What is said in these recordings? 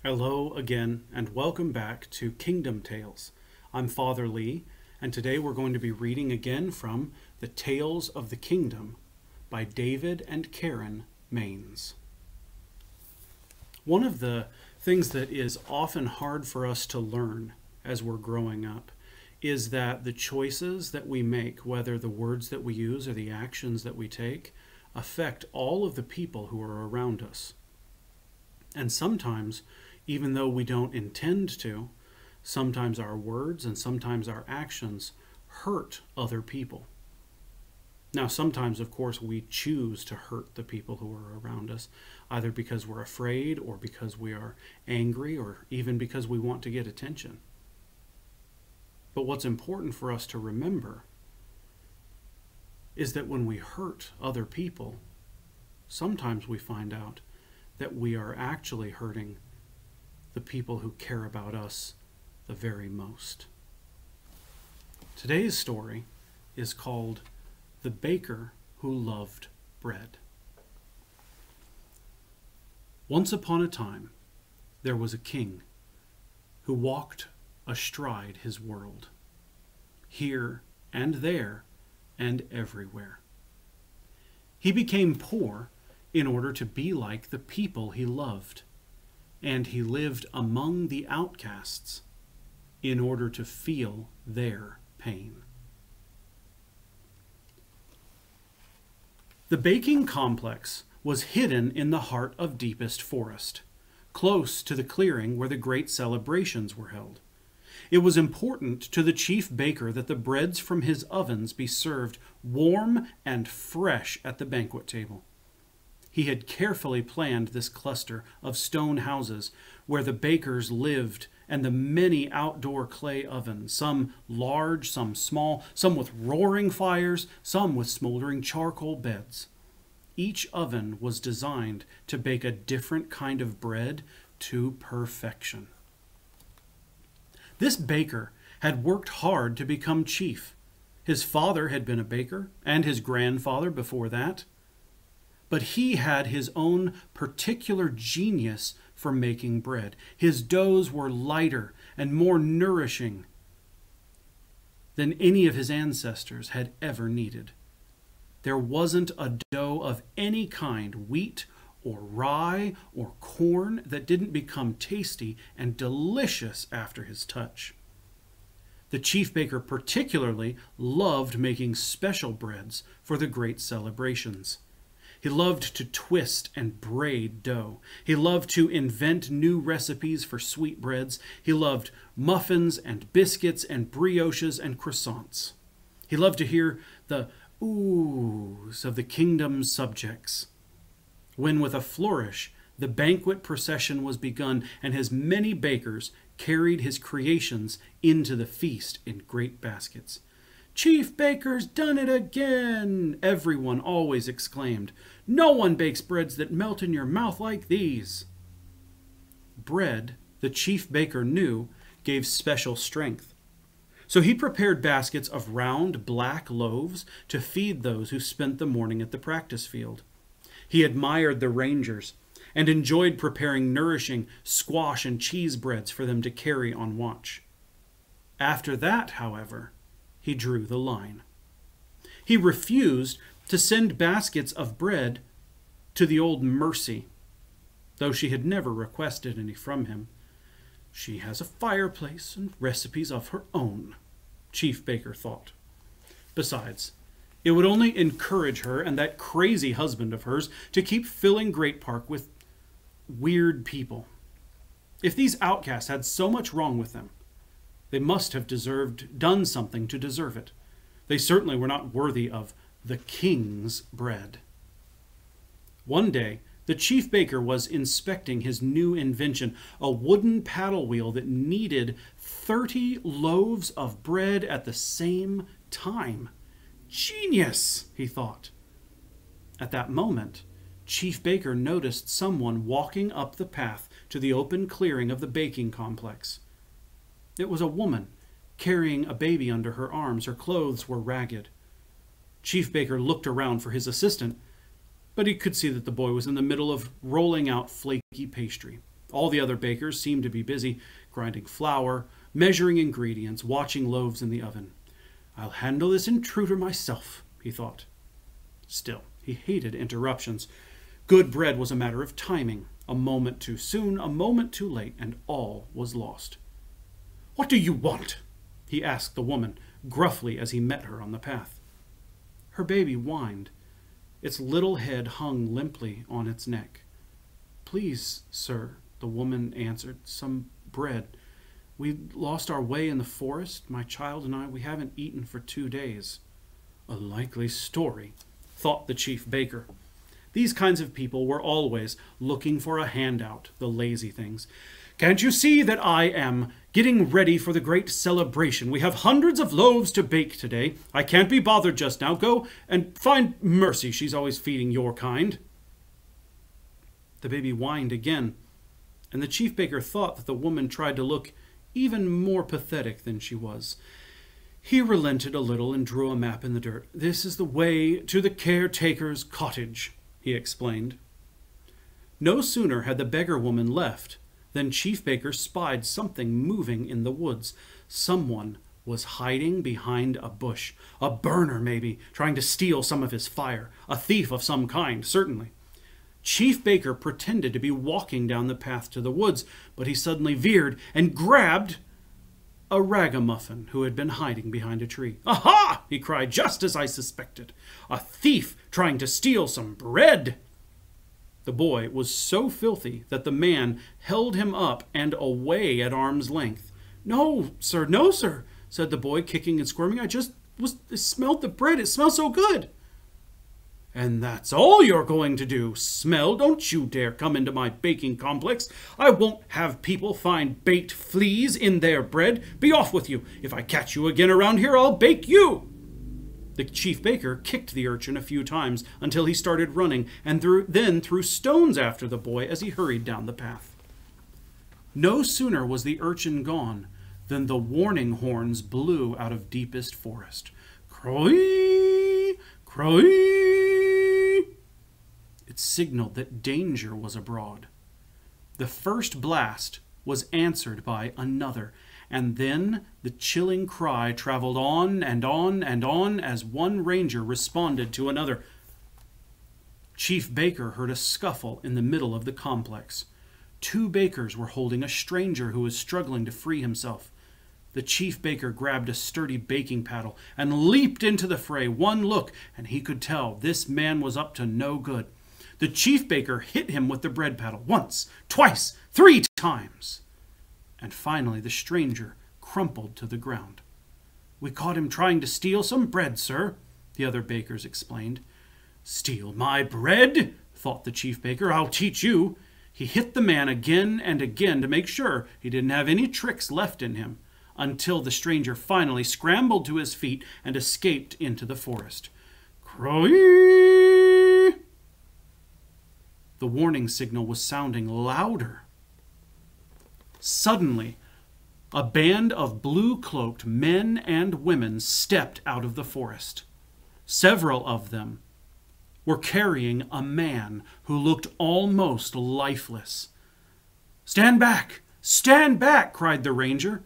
Hello again, and welcome back to Kingdom Tales. I'm Father Lee, and today we're going to be reading again from The Tales of the Kingdom by David and Karen Maines. One of the things that is often hard for us to learn as we're growing up is that the choices that we make, whether the words that we use or the actions that we take, affect all of the people who are around us. And sometimes, even though we don't intend to, sometimes our words and sometimes our actions hurt other people. Now, sometimes, of course, we choose to hurt the people who are around us, either because we're afraid or because we are angry or even because we want to get attention. But what's important for us to remember is that when we hurt other people, sometimes we find out that we are actually hurting the people who care about us the very most. Today's story is called The Baker Who Loved Bread. Once upon a time, there was a king who walked astride his world, here and there and everywhere. He became poor in order to be like the people he loved, and he lived among the outcasts in order to feel their pain. The baking complex was hidden in the heart of deepest forest, close to the clearing where the great celebrations were held. It was important to the chief baker that the breads from his ovens be served warm and fresh at the banquet table. He had carefully planned this cluster of stone houses where the bakers lived, and the many outdoor clay ovens, some large, some small, some with roaring fires, some with smoldering charcoal beds. Each oven was designed to bake a different kind of bread to perfection. This baker had worked hard to become chief. His father had been a baker, and his grandfather before that. But he had his own particular genius for making bread. His doughs were lighter and more nourishing than any of his ancestors had ever needed. There wasn't a dough of any kind, wheat or rye or corn, that didn't become tasty and delicious after his touch. The chief baker particularly loved making special breads for the great celebrations. He loved to twist and braid dough. He loved to invent new recipes for sweetbreads. He loved muffins and biscuits and brioches and croissants. He loved to hear the oohs of the kingdom's subjects, when with a flourish the banquet procession was begun and his many bakers carried his creations into the feast in great baskets. "Chief Baker's done it again!" everyone always exclaimed. "No one bakes breads that melt in your mouth like these." Bread, the chief baker knew, gave special strength. So he prepared baskets of round black loaves to feed those who spent the morning at the practice field. He admired the rangers and enjoyed preparing nourishing squash and cheese breads for them to carry on watch. After that, however, he drew the line. He refused to send baskets of bread to the old Mercy, though she had never requested any from him. "She has a fireplace and recipes of her own," Chief Baker thought. Besides, it would only encourage her and that crazy husband of hers to keep filling Great Park with weird people. If these outcasts had so much wrong with them, they must have done something to deserve it. They certainly were not worthy of the king's bread. One day, the chief baker was inspecting his new invention, a wooden paddle wheel that kneaded 30 loaves of bread at the same time. "Genius," he thought. At that moment, Chief Baker noticed someone walking up the path to the open clearing of the baking complex. It was a woman carrying a baby under her arms. Her clothes were ragged. Chief Baker looked around for his assistant, but he could see that the boy was in the middle of rolling out flaky pastry. All the other bakers seemed to be busy grinding flour, measuring ingredients, watching loaves in the oven. "I'll handle this intruder myself," he thought. Still, he hated interruptions. Good bread was a matter of timing. A moment too soon, a moment too late, and all was lost. "What do you want?" he asked the woman, gruffly, as he met her on the path. Her baby whined. Its little head hung limply on its neck. "Please, sir," the woman answered, "some bread. We lost our way in the forest, my child and I. We haven't eaten for 2 days." A likely story, thought the chief baker. These kinds of people were always looking for a handout, the lazy things. "Can't you see that I am getting ready for the great celebration? We have hundreds of loaves to bake today. I can't be bothered just now. Go and find Mercy. She's always feeding your kind." The baby whined again, and the chief baker thought that the woman tried to look even more pathetic than she was. He relented a little and drew a map in the dirt. "This is the way to the caretaker's cottage," he explained. No sooner had the beggar woman left than Chief Baker spied something moving in the woods. Someone was hiding behind a bush. A burner, maybe, trying to steal some of his fire. A thief of some kind, certainly. Chief Baker pretended to be walking down the path to the woods, but he suddenly veered and grabbed a ragamuffin who had been hiding behind a tree. "Aha!" he cried, "just as I suspected. A thief trying to steal some bread." The boy was so filthy that the man held him up and away at arm's length. No, sir," said the boy, kicking and squirming. "I smelled the bread. It smells so good." "And that's all you're going to do? Smell? Don't you dare come into my baking complex. I won't have people find baked fleas in their bread. Be off with you. If I catch you again around here, I'll bake you." The chief baker kicked the urchin a few times until he started running, and then threw stones after the boy as he hurried down the path. No sooner was the urchin gone than the warning horns blew out of deepest forest. "Croy! Croy!" It signaled that danger was abroad. The first blast was answered by another, and then the chilling cry traveled on and on and on as one ranger responded to another. Chief Baker heard a scuffle in the middle of the complex. 2 bakers were holding a stranger who was struggling to free himself. The chief baker grabbed a sturdy baking paddle and leaped into the fray. One look, and he could tell this man was up to no good. The chief baker hit him with the bread paddle once, twice, 3 times. And finally the stranger crumpled to the ground. "We caught him trying to steal some bread, sir," the other bakers explained. "Steal my bread?" thought the chief baker. "I'll teach you." He hit the man again and again to make sure he didn't have any tricks left in him, until the stranger finally scrambled to his feet and escaped into the forest. "Croy!" The warning signal was sounding louder. Suddenly, a band of blue-cloaked men and women stepped out of the forest. Several of them were carrying a man who looked almost lifeless. "Stand back! Stand back!" cried the ranger,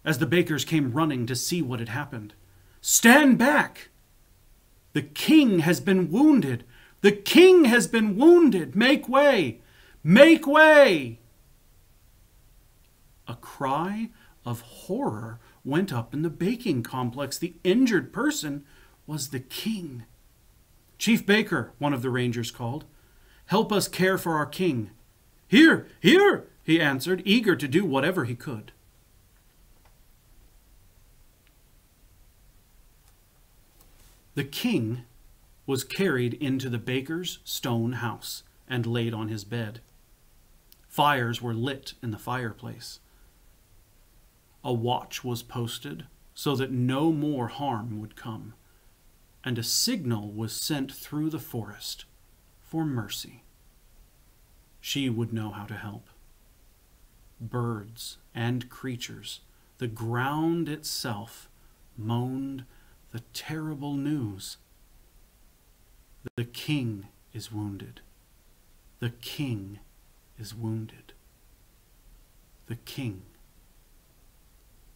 as the bakers came running to see what had happened. "Stand back! The king has been wounded! The king has been wounded! Make way! Make way!" A cry of horror went up in the baking complex. The injured person was the king. "Chief Baker," one of the rangers called, "help us care for our king." "Here, here," he answered, eager to do whatever he could. The king was carried into the baker's stone house and laid on his bed. Fires were lit in the fireplace. A watch was posted so that no more harm would come, and a signal was sent through the forest for Mercy. She would know how to help. Birds and creatures, the ground itself, moaned the terrible news. The king is wounded. The king is wounded. The king.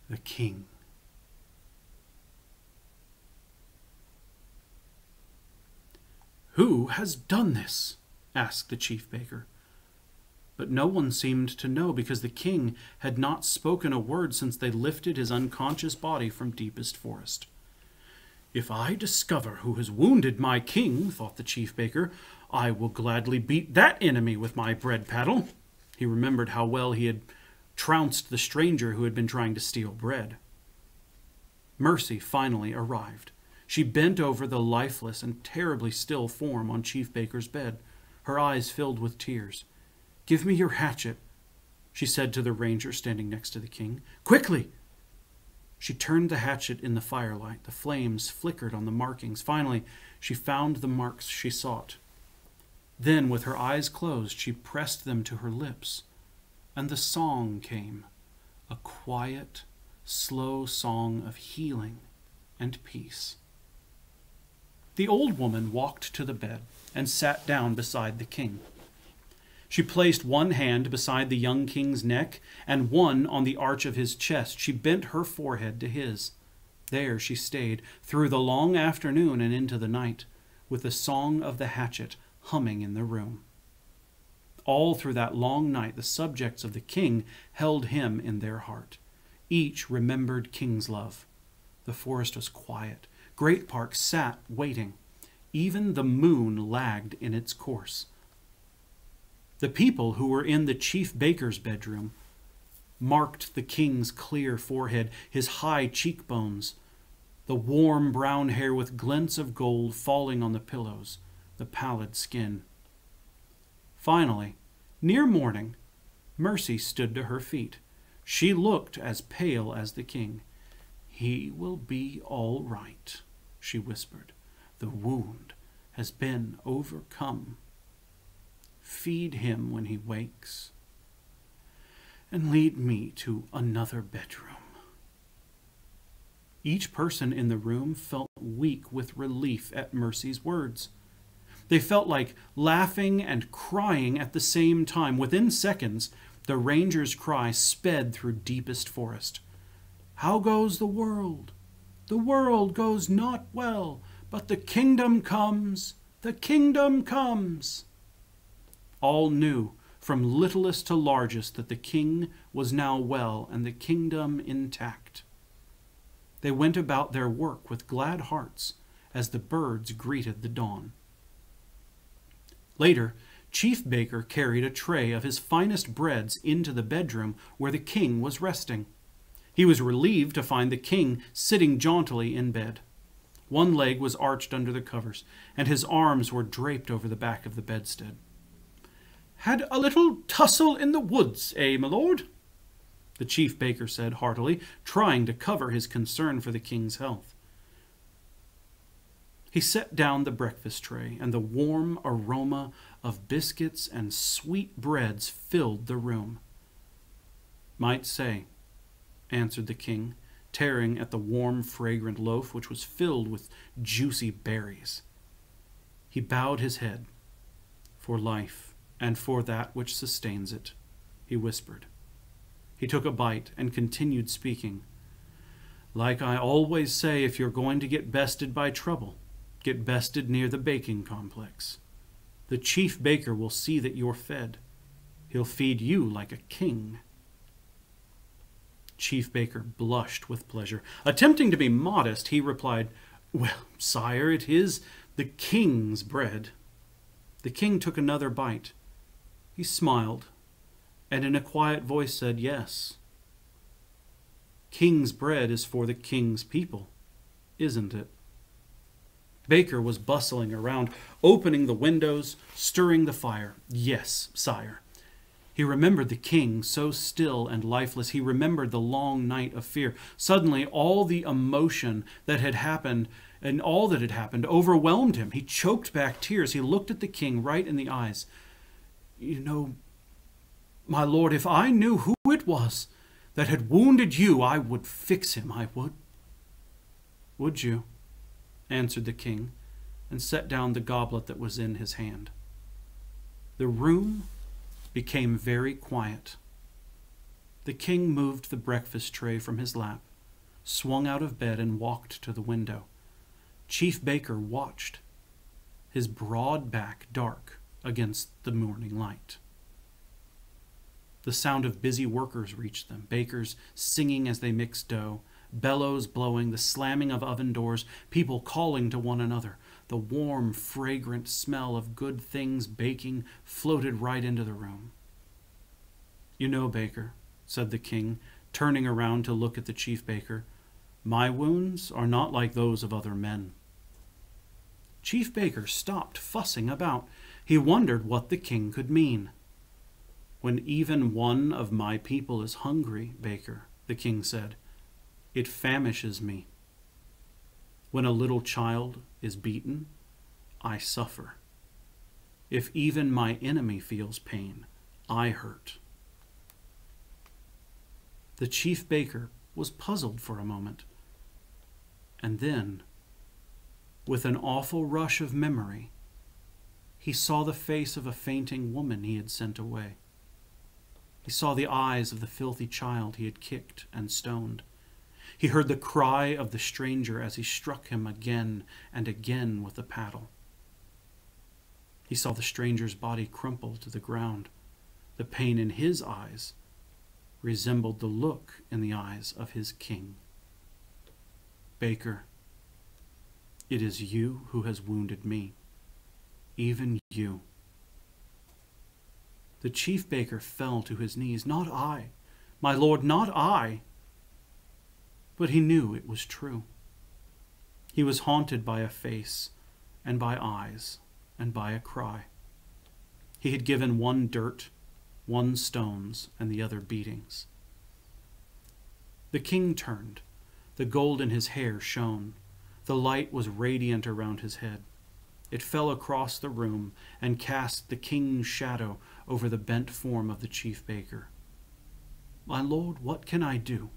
The king. "Who has done this?" asked the chief baker. But no one seemed to know, because the king had not spoken a word since they lifted his unconscious body from deepest forest. "If I discover who has wounded my king," thought the chief baker, "I will gladly beat that enemy with my bread paddle." He remembered how well he had trounced the stranger who had been trying to steal bread. Mercy finally arrived. She bent over the lifeless and terribly still form on Chief Baker's bed, her eyes filled with tears. "Give me your hatchet," she said to the ranger standing next to the king. "Quickly!" She turned the hatchet in the firelight. The flames flickered on the markings. Finally, she found the marks she sought. Then, with her eyes closed, she pressed them to her lips, and the song came, a quiet, slow song of healing and peace. The old woman walked to the bed and sat down beside the king. She placed one hand beside the young king's neck and one on the arch of his chest. She bent her forehead to his. There she stayed through the long afternoon and into the night, with the song of the hatchet humming in the room. All through that long night, the subjects of the king held him in their heart. Each remembered King's love. The forest was quiet. Great Park sat waiting. Even the moon lagged in its course. The people who were in the chief baker's bedroom marked the king's clear forehead, his high cheekbones, the warm brown hair with glints of gold falling on the pillows, the pallid skin. Finally, near morning, Mercy stood to her feet. She looked as pale as the king. "He will be all right," she whispered. "The wound has been overcome. Feed him when he wakes, and lead me to another bedroom." Each person in the room felt weak with relief at Mercy's words. They felt like laughing and crying at the same time. Within seconds, the ranger's cry sped through deepest forest. "How goes the world? The world goes not well, but the kingdom comes, the kingdom comes." All knew, from littlest to largest, that the king was now well and the kingdom intact. They went about their work with glad hearts as the birds greeted the dawn. Later, Chief Baker carried a tray of his finest breads into the bedroom where the king was resting. He was relieved to find the king sitting jauntily in bed. One leg was arched under the covers, and his arms were draped over the back of the bedstead. "Had a little tussle in the woods, eh, my lord?" the chief baker said heartily, trying to cover his concern for the king's health. He set down the breakfast tray, and the warm aroma of biscuits and sweet breads filled the room. "Might say," answered the king, tearing at the warm, fragrant loaf, which was filled with juicy berries. He bowed his head. "For life, and for that which sustains it," he whispered. He took a bite and continued speaking. "Like I always say, if you're going to get bested by trouble, get bested near the baking complex. The chief baker will see that you're fed. He'll feed you like a king." Chief Baker blushed with pleasure. Attempting to be modest, he replied, "Well, sire, it is the king's bread." The king took another bite. He smiled, and in a quiet voice said, "Yes. King's bread is for the king's people, isn't it?" Baker was bustling around, opening the windows, stirring the fire. "Yes, sire." He remembered the king, so still and lifeless. He remembered the long night of fear. Suddenly, all the emotion that had happened and all that had happened overwhelmed him. He choked back tears. He looked at the king right in the eyes. "You know, my lord, if I knew who it was that had wounded you, I would fix him, I would." "Would you?" answered the king, and set down the goblet that was in his hand. The room became very quiet. The king moved the breakfast tray from his lap, swung out of bed, and walked to the window. Chief Baker watched, his broad back dark against the morning light. The sound of busy workers reached them, bakers singing as they mixed dough, bellows blowing, the slamming of oven doors, people calling to one another. The warm, fragrant smell of good things baking floated right into the room. "You know, Baker," said the king, turning around to look at the chief baker, "my wounds are not like those of other men." Chief Baker stopped fussing about. He wondered what the king could mean. "When even one of my people is hungry, Baker," the king said, "it famishes me. When a little child is beaten, I suffer. If even my enemy feels pain, I hurt." The chief baker was puzzled for a moment, and then, with an awful rush of memory, he saw the face of a fainting woman he had sent away. He saw the eyes of the filthy child he had kicked and stoned. He heard the cry of the stranger as he struck him again and again with the paddle. He saw the stranger's body crumple to the ground. The pain in his eyes resembled the look in the eyes of his king. "Baker, it is you who has wounded me, even you." The chief baker fell to his knees. "Not I, my lord, not I." But he knew it was true. He was haunted by a face, and by eyes, and by a cry. He had given one dirt, one stones, and the other beatings. The king turned. The gold in his hair shone. The light was radiant around his head. It fell across the room and cast the king's shadow over the bent form of the chief baker. "My lord, what can I do?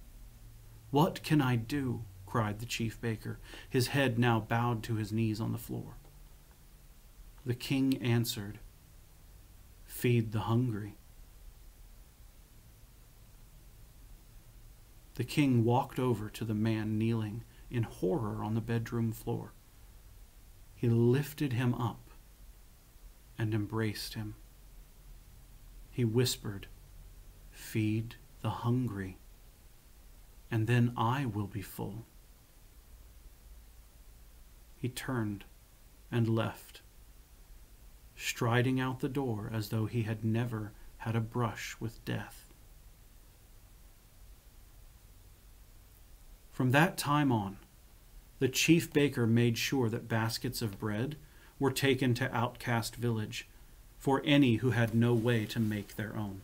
What can I do?" cried the chief baker, his head now bowed to his knees on the floor. The king answered, "Feed the hungry." The king walked over to the man kneeling in horror on the bedroom floor. He lifted him up and embraced him. He whispered, "Feed the hungry, and then I will be full." He turned and left, striding out the door as though he had never had a brush with death. From that time on, the chief baker made sure that baskets of bread were taken to outcast village for any who had no way to make their own.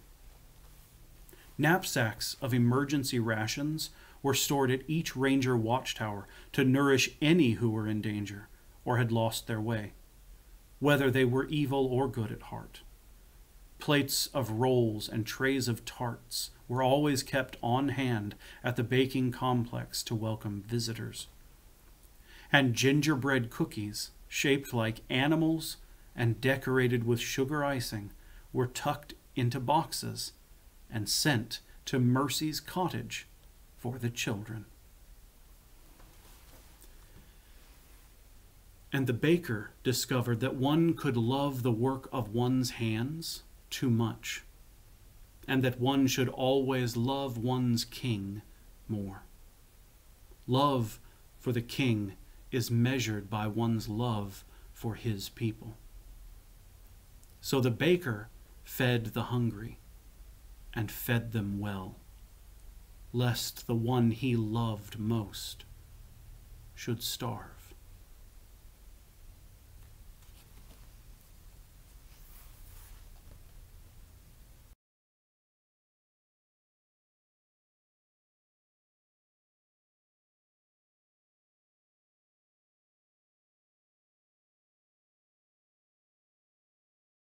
Knapsacks of emergency rations were stored at each ranger watchtower to nourish any who were in danger or had lost their way, whether they were evil or good at heart. Plates of rolls and trays of tarts were always kept on hand at the baking complex to welcome visitors. And gingerbread cookies, shaped like animals and decorated with sugar icing, were tucked into boxes and sent to Mercy's cottage for the children. And the baker discovered that one could love the work of one's hands too much, and that one should always love one's king more. Love for the king is measured by one's love for his people. So the baker fed the hungry and fed them well, lest the one he loved most should starve.